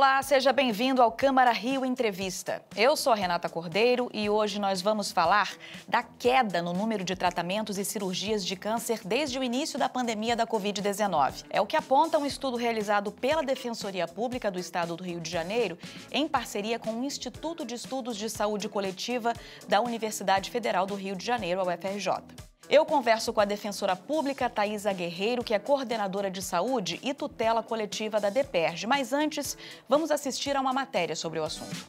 Olá, seja bem-vindo ao Câmara Rio Entrevista. Eu sou a Renata Cordeiro e hoje nós vamos falar da queda no número de tratamentos e cirurgias de câncer desde o início da pandemia da Covid-19. É o que aponta um estudo realizado pela Defensoria Pública do Estado do Rio de Janeiro, em parceria com o Instituto de Estudos de Saúde Coletiva da Universidade Federal do Rio de Janeiro, a UFRJ. Eu converso com a defensora pública Thaisa Guerreiro, que é coordenadora de saúde e tutela coletiva da DEPERJ. Mas antes, vamos assistir a uma matéria sobre o assunto.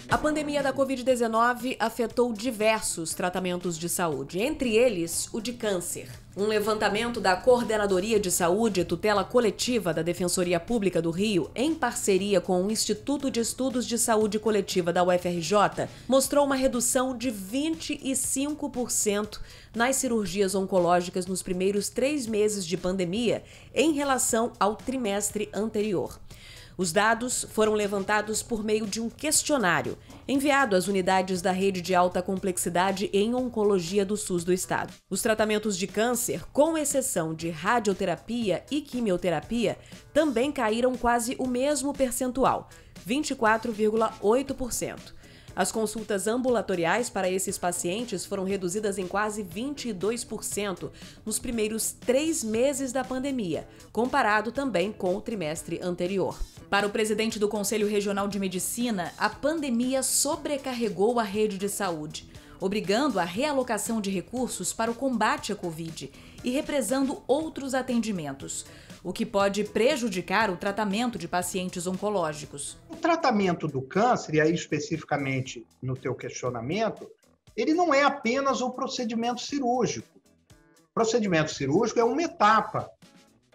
A pandemia da Covid-19 afetou diversos tratamentos de saúde, entre eles o de câncer. Um levantamento da Coordenadoria de Saúde e Tutela Coletiva da Defensoria Pública do Rio, em parceria com o Instituto de Estudos de Saúde Coletiva da UFRJ, mostrou uma redução de 25% nas cirurgias oncológicas nos primeiros 3 meses de pandemia em relação ao trimestre anterior. Os dados foram levantados por meio de um questionário enviado às unidades da rede de alta complexidade em oncologia do SUS do estado. Os tratamentos de câncer, com exceção de radioterapia e quimioterapia, também caíram quase o mesmo percentual, 24,8%. As consultas ambulatoriais para esses pacientes foram reduzidas em quase 22% nos primeiros 3 meses da pandemia, comparado também com o trimestre anterior. Para o presidente do Conselho Regional de Medicina, a pandemia sobrecarregou a rede de saúde, obrigando a realocação de recursos para o combate à Covid e represando outros atendimentos, o que pode prejudicar o tratamento de pacientes oncológicos. O tratamento do câncer, e aí especificamente no teu questionamento, ele não é apenas o procedimento cirúrgico. O procedimento cirúrgico é uma etapa.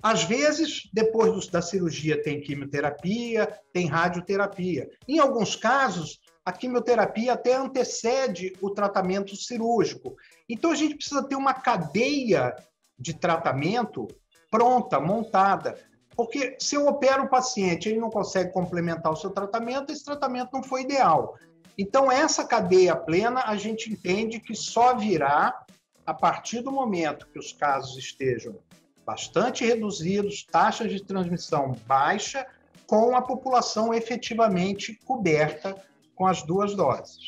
Às vezes, depois da cirurgia tem quimioterapia, tem radioterapia. Em alguns casos, a quimioterapia até antecede o tratamento cirúrgico. Então, a gente precisa ter uma cadeia de tratamento pronta, montada. Porque se eu opero o paciente e ele não consegue complementar o seu tratamento, esse tratamento não foi ideal. Então, essa cadeia plena, a gente entende que só virá a partir do momento que os casos estejam bastante reduzidos, taxas de transmissão baixa, com a população efetivamente coberta com as 2 doses.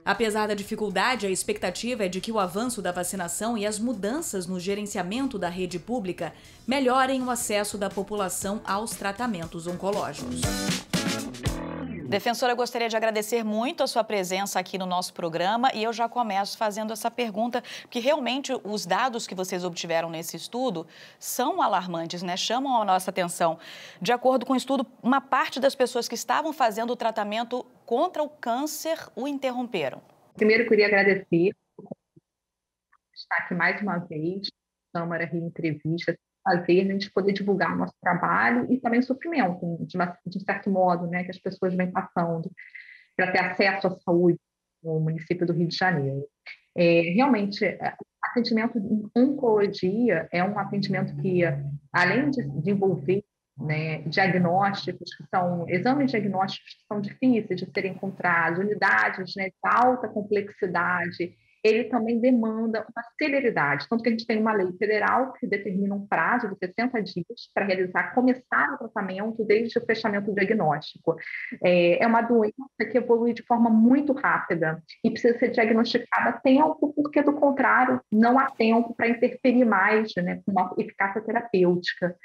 Apesar da dificuldade, a expectativa é de que o avanço da vacinação e as mudanças no gerenciamento da rede pública melhorem o acesso da população aos tratamentos oncológicos. Defensora, eu gostaria de agradecer muito a sua presença aqui no nosso programa e eu já começo fazendo essa pergunta, porque realmente os dados que vocês obtiveram nesse estudo são alarmantes, né? Chamam a nossa atenção. De acordo com o estudo, uma parte das pessoas que estavam fazendo o tratamento contra o câncer o interromperam. Primeiro, eu queria agradecer por estar aqui mais uma vez, Câmara Rio Entrevista, fazer a gente poder divulgar o nosso trabalho e também o sofrimento, de certo modo, né, que as pessoas vêm passando para ter acesso à saúde no município do Rio de Janeiro. Realmente, atendimento em oncologia é um atendimento que, além de envolver, né, diagnósticos que são, exames diagnósticos que são difíceis de serem encontrados, unidades, né, de alta complexidade, ele também demanda uma celeridade, tanto que a gente tem uma lei federal que determina um prazo de 60 dias para começar o tratamento desde o fechamento do diagnóstico. É uma doença que evolui de forma muito rápida e precisa ser diagnosticada a tempo, porque, do contrário, não há tempo para interferir mais, né, com uma eficácia terapêutica.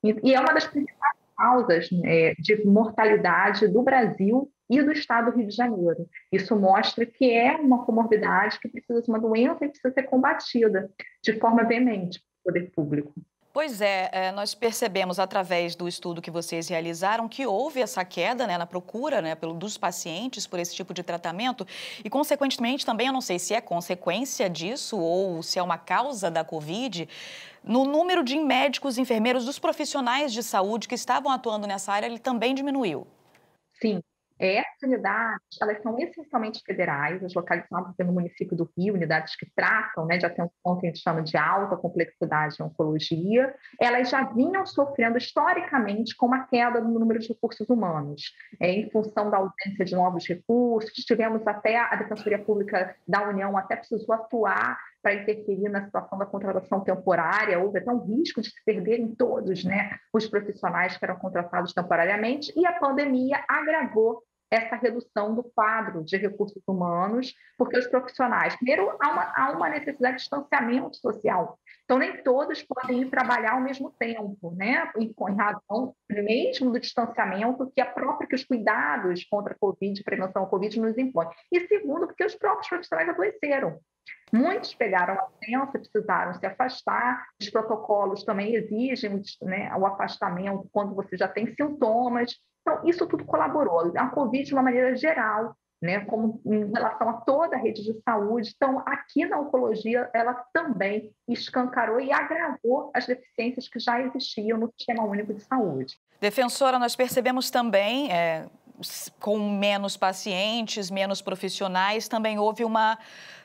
E é uma das principais causas, né, de mortalidade do Brasil e do estado do Rio de Janeiro. Isso mostra que é uma comorbidade que precisa ser uma doença e precisa ser combatida de forma veemente pelo poder público. Pois é, nós percebemos através do estudo que vocês realizaram que houve essa queda, né, na procura, né, dos pacientes por esse tipo de tratamento e, consequentemente, também, eu não sei se é consequência disso ou se é uma causa da Covid, no número de médicos, enfermeiros, dos profissionais de saúde que estavam atuando nessa área, ele também diminuiu. Sim. Essas unidades, elas são essencialmente federais, as localizadas no município do Rio, unidades que tratam, né, de atenção que a gente chama de alta complexidade em oncologia. Elas já vinham sofrendo historicamente com uma queda no número de recursos humanos, em função da ausência de novos recursos. Tivemos até a Defensoria Pública da União até precisou atuar para interferir na situação da contratação temporária, houve até um risco de se perderem todos, né, os profissionais que eram contratados temporariamente, e a pandemia agravou essa redução do quadro de recursos humanos, porque os profissionais, primeiro, há uma necessidade de distanciamento social, então nem todos podem ir trabalhar ao mesmo tempo, né, em razão mesmo do distanciamento que os cuidados contra a Covid, prevenção à Covid nos impõem, e segundo, porque os próprios profissionais adoeceram. Muitos pegaram a doença, precisaram se afastar, os protocolos também exigem, né, o afastamento quando você já tem sintomas. Então, isso tudo colaborou. A Covid, de uma maneira geral, né, como em relação a toda a rede de saúde. Então, aqui na oncologia, ela também escancarou e agravou as deficiências que já existiam no Sistema Único de Saúde. Defensora, nós percebemos também, com menos pacientes, menos profissionais, também houve uma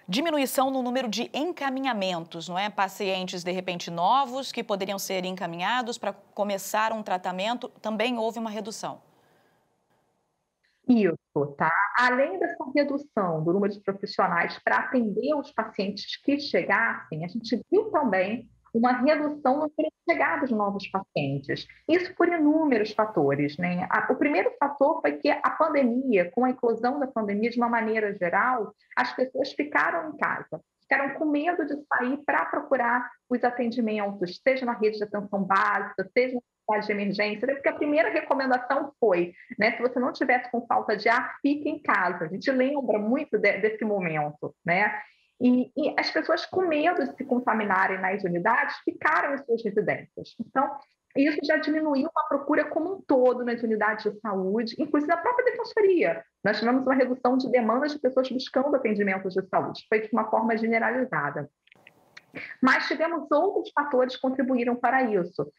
diminuição no número de encaminhamentos, não é? Pacientes, de repente, novos que poderiam ser encaminhados para começar um tratamento, também houve uma redução. Isso, tá? Além dessa redução do número de profissionais para atender os pacientes que chegassem, a gente viu também uma redução no número de chegadas de novos pacientes. Isso por inúmeros fatores, né? O primeiro fator foi que a pandemia, com a eclosão da pandemia, de uma maneira geral, as pessoas ficaram em casa, ficaram com medo de sair para procurar os atendimentos, seja na rede de atenção básica, seja na de emergência, porque a primeira recomendação foi, né, se você não tivesse com falta de ar, fique em casa. A gente lembra muito desse momento, né? E as pessoas com medo de se contaminarem nas unidades ficaram em suas residências. Então, isso já diminuiu a procura como um todo nas unidades de saúde, inclusive na própria defensoria. Nós tivemos uma redução de demandas de pessoas buscando atendimentos de saúde, foi de uma forma generalizada. Mas tivemos outros fatores que contribuíram para isso.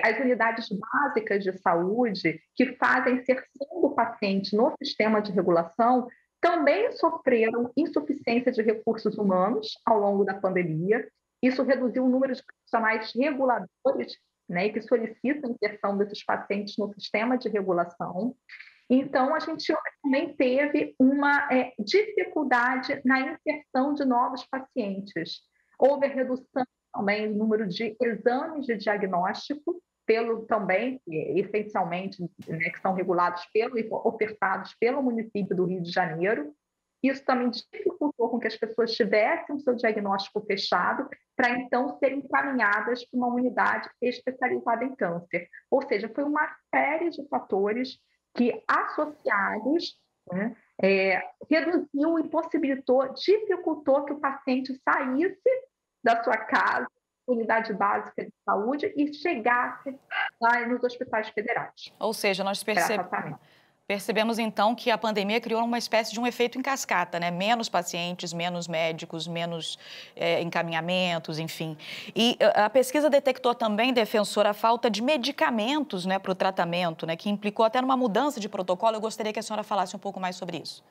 As unidades básicas de saúde, que fazem inserção do paciente no sistema de regulação, também sofreram insuficiência de recursos humanos ao longo da pandemia. Isso reduziu o número de profissionais reguladores, né, que solicitam a inserção desses pacientes no sistema de regulação. Então, a gente também teve uma dificuldade na inserção de novos pacientes. Houve a redução também do número de exames de diagnóstico, também, essencialmente, né, que são regulados ofertados pelo município do Rio de Janeiro. Isso também dificultou com que as pessoas tivessem o seu diagnóstico fechado para, então, serem encaminhadas para uma unidade especializada em câncer. Ou seja, foi uma série de fatores que, associados, né, reduziu, impossibilitou, dificultou que o paciente saísse da sua casa, unidade básica de saúde, e chegasse lá nos hospitais federais. Ou seja, nós percebemos então que a pandemia criou uma espécie de um efeito em cascata, né? Menos pacientes, menos médicos, menos encaminhamentos, enfim. E a pesquisa detectou também, defensora, a falta de medicamentos, né, para o tratamento, né, que implicou até numa mudança de protocolo. Eu gostaria que a senhora falasse um pouco mais sobre isso.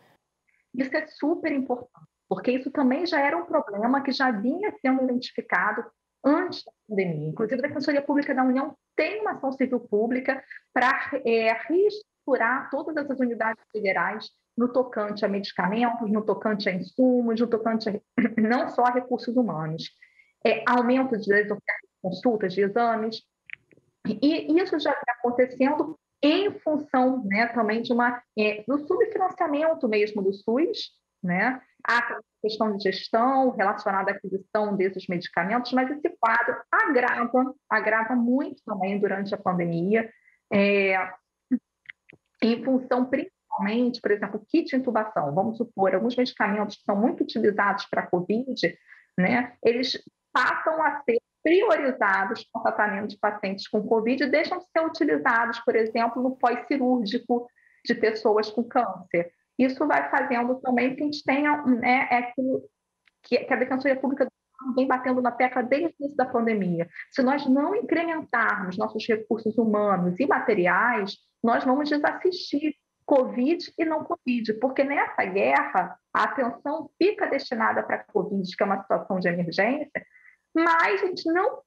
Isso é super importante, porque isso também já era um problema que já vinha sendo identificado antes da pandemia. Inclusive, a Defensoria Pública da União tem uma ação civil pública para reestruturar todas essas unidades federais no tocante a medicamentos, no tocante a insumos, no tocante a, não só a recursos humanos. Aumento das ofertas de consultas, de exames, e isso já está acontecendo em função, né, também do subfinanciamento mesmo do SUS, né? A questão de gestão relacionada à aquisição desses medicamentos, mas esse quadro agrava muito também durante a pandemia, em função principalmente, por exemplo, kit de intubação. Vamos supor, alguns medicamentos que são muito utilizados para a Covid, né, eles passam a ser priorizados para o tratamento de pacientes com Covid e deixam de ser utilizados, por exemplo, no pós-cirúrgico de pessoas com câncer. Isso vai fazendo também que a gente tenha, né, aquilo que a Defensoria Pública vem batendo na tecla desde o início da pandemia. Se nós não incrementarmos nossos recursos humanos e materiais, nós vamos desassistir Covid e não Covid, porque nessa guerra a atenção fica destinada para a Covid, que é uma situação de emergência, mas a gente não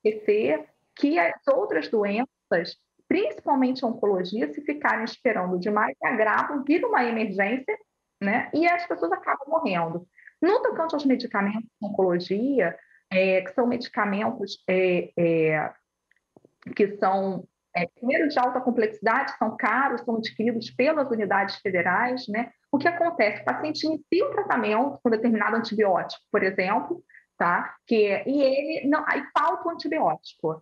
esquecer que as outras doenças, principalmente a oncologia, se ficarem esperando demais, agravam, vira uma emergência, né? E as pessoas acabam morrendo. No tocante aos medicamentos de oncologia, que são medicamentos que são, primeiro, de alta complexidade, são caros, são adquiridos pelas unidades federais, né? O que acontece? O paciente inicia o tratamento com determinado antibiótico, por exemplo, tá? E ele não, aí falta o antibiótico.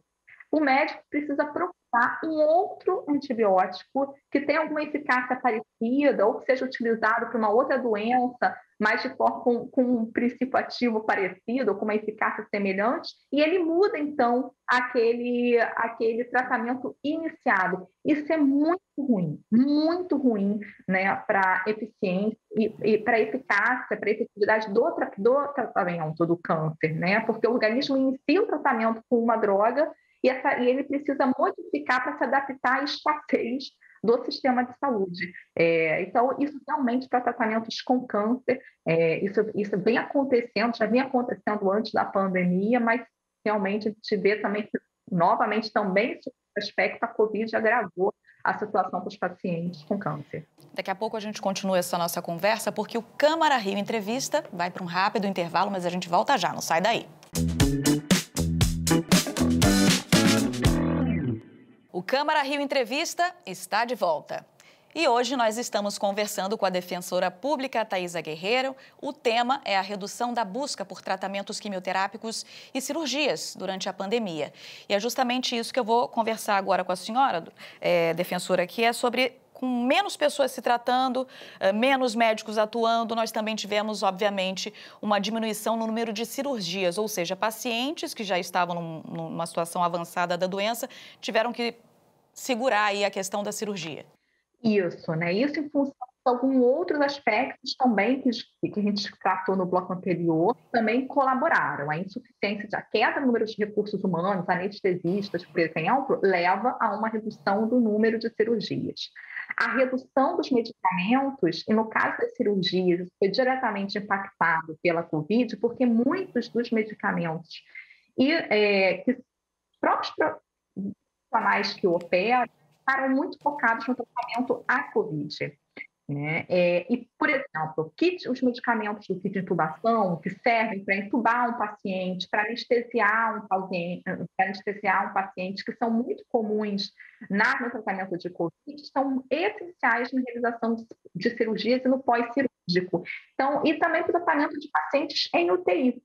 O médico precisa procurar um outro antibiótico que tenha alguma eficácia parecida ou que seja utilizado para uma outra doença, mas de forma com um princípio ativo parecido ou com uma eficácia semelhante, e ele muda, então, aquele tratamento iniciado. Isso é muito ruim, né, para eficiência e para eficácia, para efetividade do tratamento do câncer, né, porque o organismo inicia o tratamento com uma droga e ele precisa modificar para se adaptar à escassez do sistema de saúde. Então, isso realmente para tratamentos com câncer, isso vem acontecendo, já vinha acontecendo antes da pandemia, mas realmente a gente vê também que, novamente, também esse aspecto, a Covid agravou a situação para os pacientes com câncer. Daqui a pouco a gente continua essa nossa conversa, porque o Câmara Rio Entrevista vai para um rápido intervalo, mas a gente volta já, não sai daí. O Câmara Rio Entrevista está de volta. E hoje nós estamos conversando com a defensora pública Thaisa Guerreiro. O tema é a redução da busca por tratamentos quimioterápicos e cirurgias durante a pandemia. E é justamente isso que eu vou conversar agora com a senhora, defensora, que é sobre, com menos pessoas se tratando, menos médicos atuando, nós também tivemos, obviamente, uma diminuição no número de cirurgias, ou seja, pacientes que já estavam numa situação avançada da doença tiveram que segurar aí a questão da cirurgia. Isso, né? Isso em função de alguns outros aspectos também que a gente tratou no bloco anterior, também colaboraram. A insuficiência, a queda no número de recursos humanos, anestesistas, por exemplo, leva a uma redução do número de cirurgias. A redução dos medicamentos, e no caso das cirurgias, isso foi diretamente impactado pela Covid, porque muitos dos medicamentos que os próprios profissionais que operam ficaram muito focados no tratamento à Covid. Né? E, por exemplo, os medicamentos do kit de intubação, que servem para intubar um paciente, para anestesiar um paciente, que são muito comuns no tratamento de Covid, são essenciais na realização de cirurgias e no pós-cirúrgico. Então, e também para o tratamento de pacientes em UTI.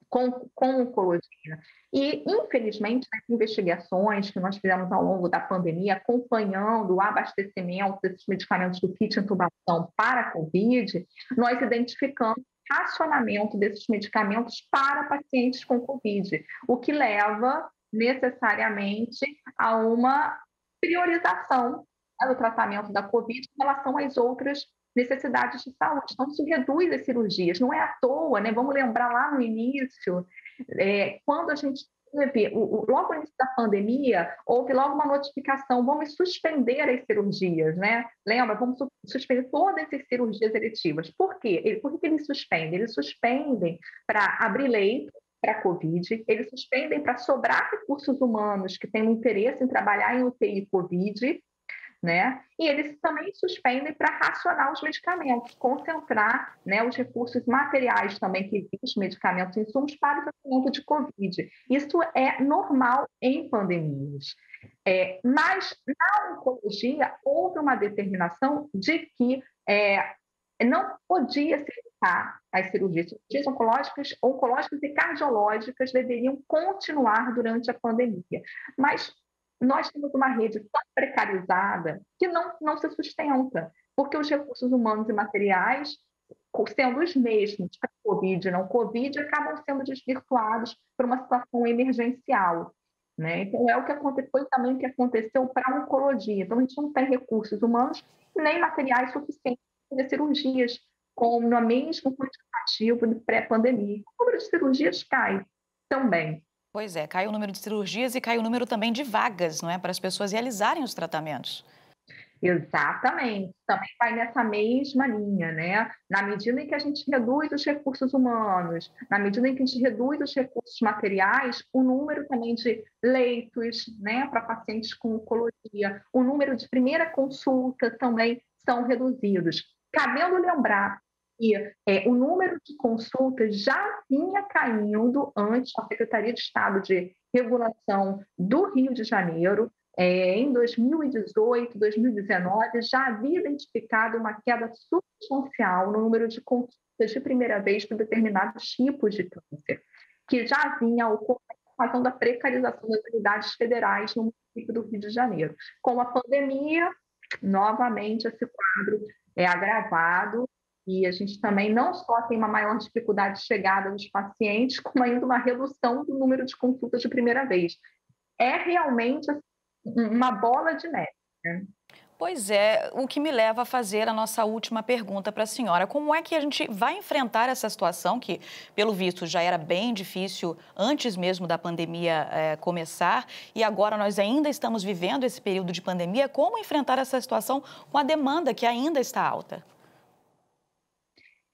Com oncologia. E, infelizmente, nas investigações que nós fizemos ao longo da pandemia, acompanhando o abastecimento desses medicamentos do kit intubação para a Covid, nós identificamos racionamento desses medicamentos para pacientes com Covid, o que leva necessariamente a uma priorização do tratamento da Covid em relação às outras necessidades de saúde. Então, isso reduz as cirurgias. Não é à toa, né? Vamos lembrar lá no início, quando a gente teve, logo no início da pandemia, houve logo uma notificação, vamos suspender as cirurgias, né? Lembra? Vamos suspender todas as cirurgias eletivas. Por quê? Por que eles suspendem? Eles suspendem para abrir leito para a Covid, eles suspendem para sobrar recursos humanos que têm um interesse em trabalhar em UTI Covid, né? E eles também suspendem para racionar os medicamentos, concentrar, né, os recursos materiais também que existem, os medicamentos e insumos para o tratamento de Covid. Isso é normal em pandemias. Mas na oncologia houve uma determinação de que não podia se evitar as cirurgias. Cirurgias oncológicas e cardiológicas deveriam continuar durante a pandemia. Mas nós temos uma rede tão precarizada que não se sustenta, porque os recursos humanos e materiais, sendo os mesmos para Covid e não Covid, acabam sendo desvirtuados por uma situação emergencial. Né? Então, é o que aconteceu, foi também o que aconteceu para a oncologia. Então, a gente não tem recursos humanos nem materiais suficientes para fazer cirurgias no mesmo quantitativo de pré-pandemia. O número de cirurgias cai também. Pois é, cai o número de cirurgias e cai o número também de vagas, não é? Para as pessoas realizarem os tratamentos. Exatamente, também vai nessa mesma linha, né? Na medida em que a gente reduz os recursos humanos, na medida em que a gente reduz os recursos materiais, o número também de leitos, né, para pacientes com oncologia, o número de primeira consulta também são reduzidos. Cabendo lembrar o número de consultas já vinha caindo antes. A Secretaria de Estado de Regulação do Rio de Janeiro, em 2018, 2019, já havia identificado uma queda substancial no número de consultas de primeira vez para determinados tipos de câncer, que já vinha ocorrendo a razão da precarização das unidades federais no município do Rio de Janeiro. Com a pandemia, novamente, esse quadro é agravado e a gente também não só tem uma maior dificuldade de chegada dos pacientes, como ainda uma redução do número de consultas de primeira vez. É realmente uma bola de neve, né? Pois é, o que me leva a fazer a nossa última pergunta para a senhora. Como é que a gente vai enfrentar essa situação que, pelo visto, já era bem difícil antes mesmo da pandemia começar e agora nós ainda estamos vivendo esse período de pandemia? Como enfrentar essa situação com a demanda que ainda está alta?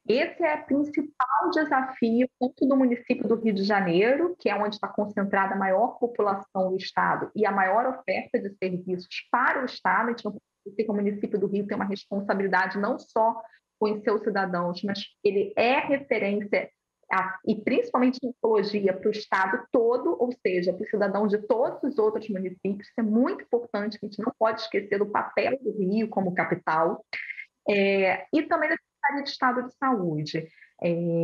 Esse é o principal desafio, tanto do município do Rio de Janeiro, que é onde está concentrada a maior população do estado e a maior oferta de serviços para o estado. A gente não pode dizer que o município do Rio tem uma responsabilidade não só com os seus cidadãos, mas ele é referência, e principalmente em oncologia, para o estado todo, ou seja, para os cidadãos de todos os outros municípios. Isso é muito importante, a gente não pode esquecer do papel do Rio como capital. E também da Secretaria de Estado de Saúde.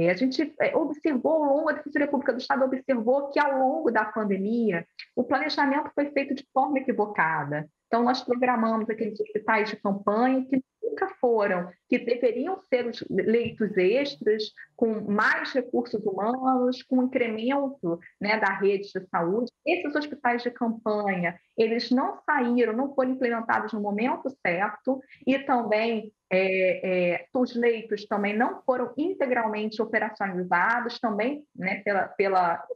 A gente observou, ao longo da Defensoria Pública do Estado, observou que, ao longo da pandemia, o planejamento foi feito de forma equivocada. Então, nós programamos aqueles hospitais de campanha que nunca foram, que deveriam ser os leitos extras, com mais recursos humanos, com incremento, né, da rede de saúde. Esses hospitais de campanha, eles não saíram, não foram implementados no momento certo, e também os leitos também não foram integralmente operacionalizados, também, né,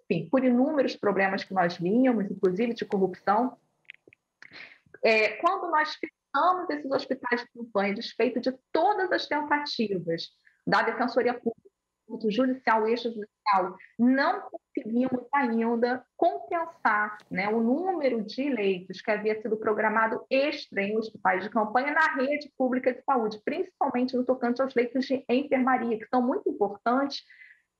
enfim, por inúmeros problemas que nós víamos, inclusive de corrupção. Quando nós fechamos esses hospitais de campanha, desfeito de todas as tentativas da Defensoria Pública, do Judicial e Extrajudicial, não conseguimos ainda compensar, né, o número de leitos que havia sido programado extra em hospitais de campanha na rede pública de saúde, principalmente no tocante aos leitos de enfermaria, que são muito importantes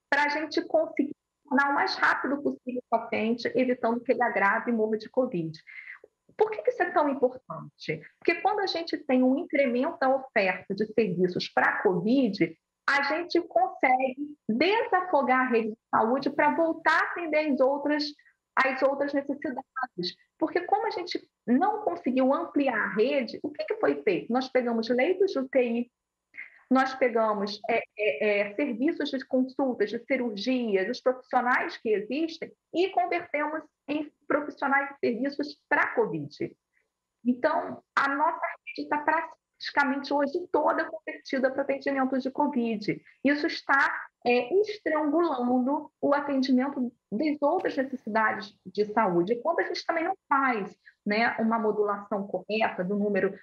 para a gente conseguir tornar o mais rápido possível o paciente, evitando que ele agrave e morra de Covid. Por que isso é tão importante? Porque quando a gente tem um incremento da oferta de serviços para a Covid, a gente consegue desafogar a rede de saúde para voltar a atender as outras necessidades. Porque como a gente não conseguiu ampliar a rede, o que foi feito? Nós pegamos leitos de UTI, nós pegamos serviços de consultas, de cirurgia, dos profissionais que existem e convertemos em profissionais de serviços para a Covid. Então, a nossa rede está praticamente hoje toda convertida para atendimento de Covid. Isso está estrangulando o atendimento das outras necessidades de saúde. E quando a gente também não faz, né, uma modulação correta do número,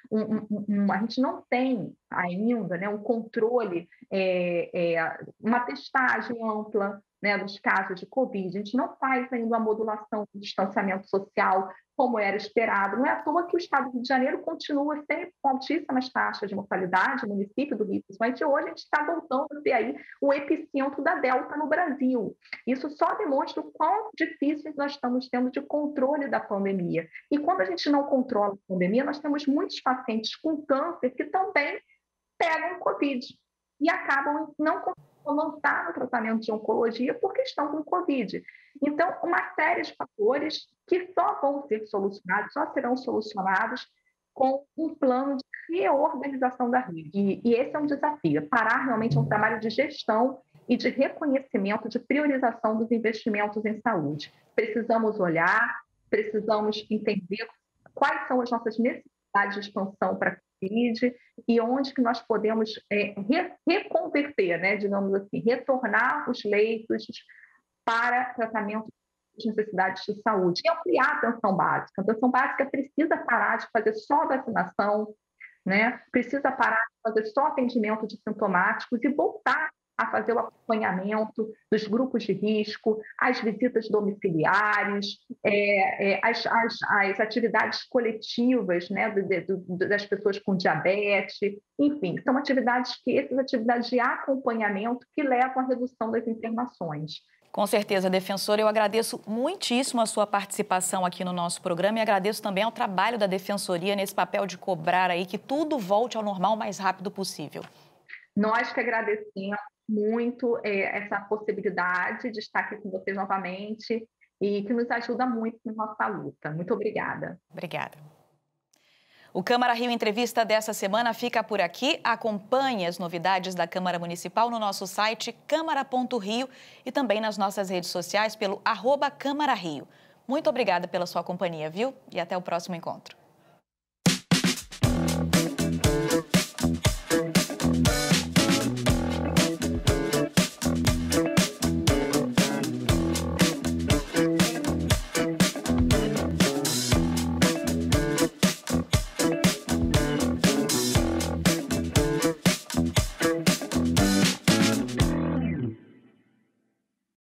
a gente não tem ainda, né, um controle, uma testagem ampla, né, dos casos de Covid. A gente não faz ainda uma modulação do distanciamento social como era esperado. Não é à toa que o estado do Rio de Janeiro continua sempre com altíssimas taxas de mortalidade, o município do Rio, principalmente hoje, a gente está voltando a ter aí o epicentro da Delta no Brasil. Isso só demonstra o quão difícil nós estamos tendo de controle da pandemia. E quando a gente não controla a pandemia, nós temos muitos pacientes com câncer que também pegam Covid e acabam não conseguindo avançar no tratamento de oncologia porque estão com Covid. Então, uma série de fatores que só vão ser solucionados, só serão solucionados com um plano de reorganização da rede. E esse é um desafio. Parar realmente é um trabalho de gestão e de reconhecimento, de priorização dos investimentos em saúde. Precisamos olhar, precisamos entender quais são as nossas necessidades de expansão para a Covid e onde que nós podemos reconverter, né, digamos assim, retornar os leitos para tratamento de necessidades de saúde e ampliar a atenção básica. A atenção básica precisa parar de fazer só vacinação, né? Precisa parar de fazer só atendimento de sintomáticos e voltar a fazer o acompanhamento dos grupos de risco, as visitas domiciliares, as atividades coletivas, né, das pessoas com diabetes, enfim, são essas atividades de acompanhamento que levam à redução das internações. Com certeza, defensora, eu agradeço muitíssimo a sua participação aqui no nosso programa e agradeço também ao trabalho da Defensoria nesse papel de cobrar aí que tudo volte ao normal o mais rápido possível. Nós que agradecemos muito essa possibilidade de estar aqui com vocês novamente e que nos ajuda muito na nossa luta. Muito obrigada. Obrigada. O Câmara Rio Entrevista dessa semana fica por aqui. Acompanhe as novidades da Câmara Municipal no nosso site câmara.rio e também nas nossas redes sociais pelo @Câmara Rio. Muito obrigada pela sua companhia, viu? E até o próximo encontro.